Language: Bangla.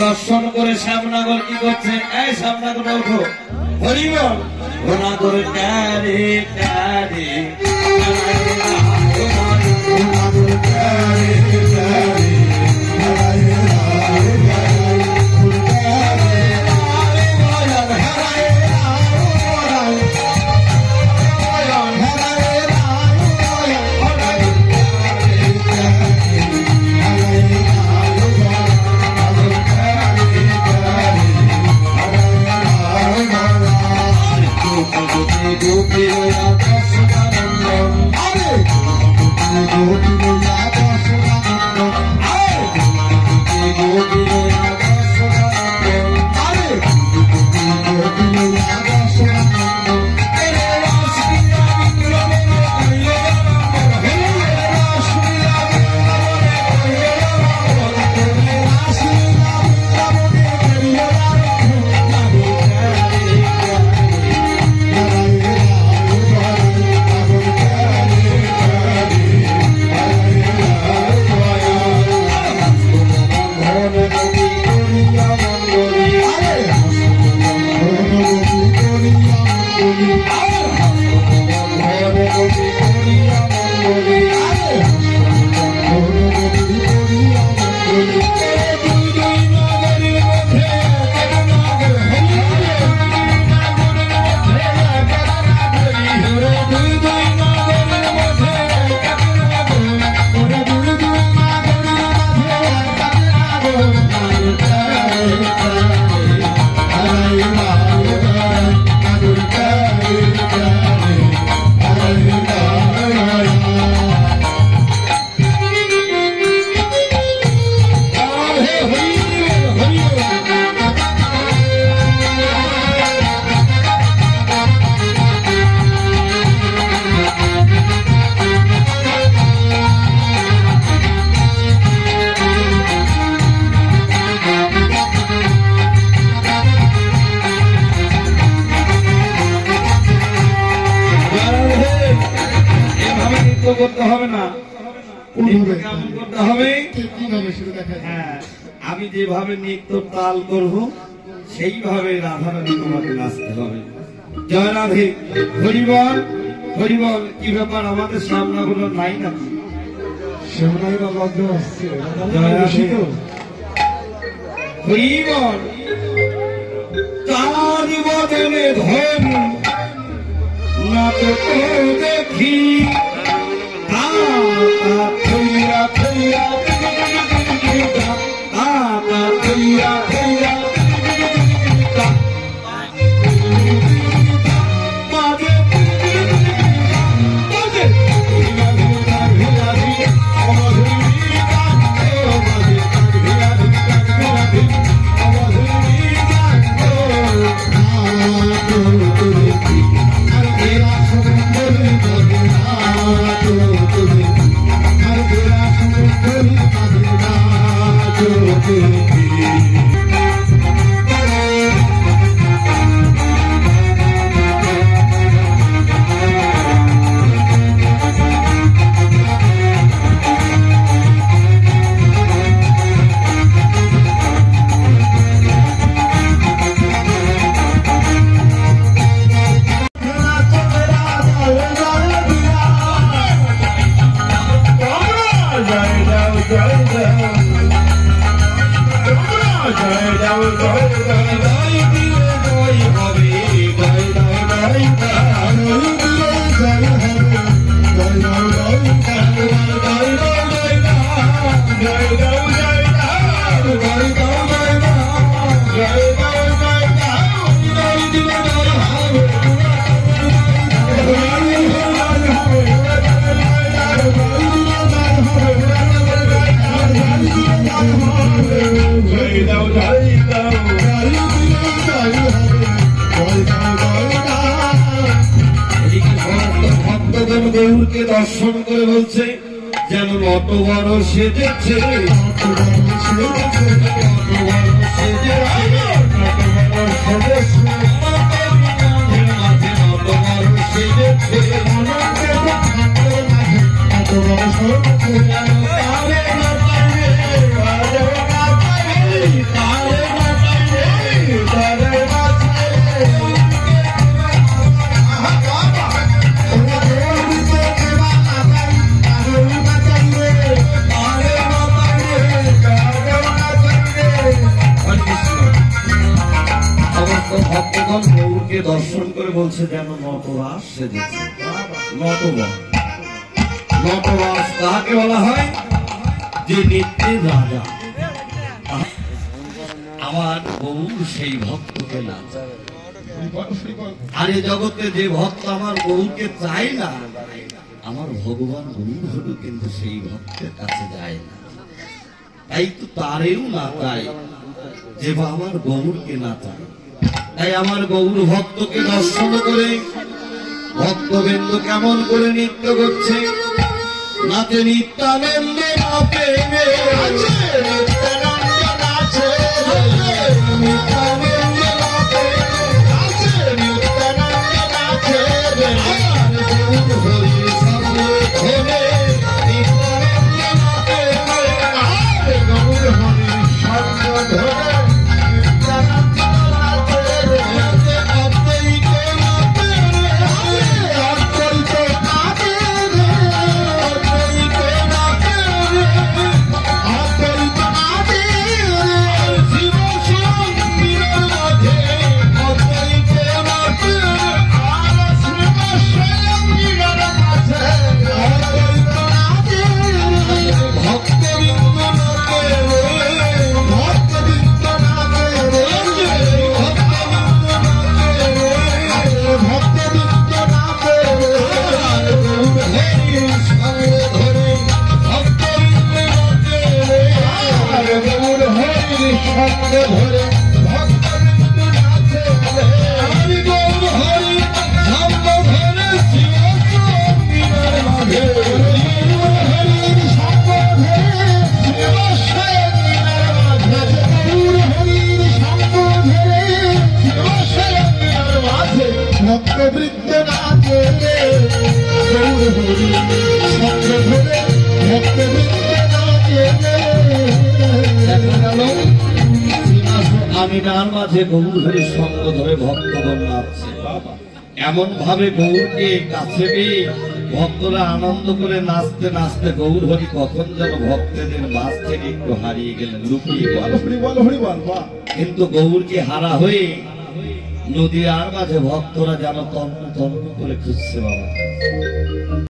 দর্শন করে শ্যামনগর কি করছে? এই শ্যামনগর উঠো, হরিবল ঘোনাগর ক্যারে ক্যারে করতে হবে না, করতে হবে। আমি যেভাবে নৃত্য তাল করব সেইভাবে রাধারানী তোমাকে নাচতে হবে। জয় রাধে, হরিবল হরিবল। কি ব্যাপার, আমাদের সামনাগুলো নাই নাকি? হরিবল। তার বদলে ধন না তো দেখি গৌরকে দর্শন করে বলছে যেন অত বড় সেজেছে, সেজেছে নটরাজ সেজেছে। নটবর, নটরাজ কাকে বলা হয়? যে নিত্যের রাজা। আমার গৌর সেই ভক্তকে নাচায়। আর এ জগতে যে ভক্ত আমার গৌরকে চায় না, আমার ভগবান গৌর হলো কিন্তু সেই ভক্তের কাছে যায় না। তাই তো তারেও না চায় যে আমার গৌরকে না চায়। তাই আমার গৌর ভক্তকে দর্শন করে ভক্তবৃন্দ কেমন করে নৃত্য করছে, নাচে নিত্যানন্দ নাচে নাচে নিত্যানন্দ নাচে নিত্যানন্দ নাচে নাচে নিত্যানন্দ নাচে হরি সামনে ধরে নিত্যানন্দ নাচে গৌর হরি সামনে ধরে নিত্যানন্দ নাচে অদ্বৈত নাচে অদ্বৈত নাচে আমিনার মাঝে গৌর হরির সঙ্গ ধরে ভক্তগণ নাচছে। এমন ভাবে গৌরকে কাছে পেয়ে ভক্তরা আনন্দ করে নাচতে নাচতে গৌর হরি কখন যেন ভক্তদের মাঝ থেকে একটু হারিয়ে গেলেন, লুকিয়ে গেল। কিন্তু গৌরকে হারা হয়ে নদীর আর মাঝে ভক্তরা যেন তন্ন তন্ন করে খুঁজছে বাবা।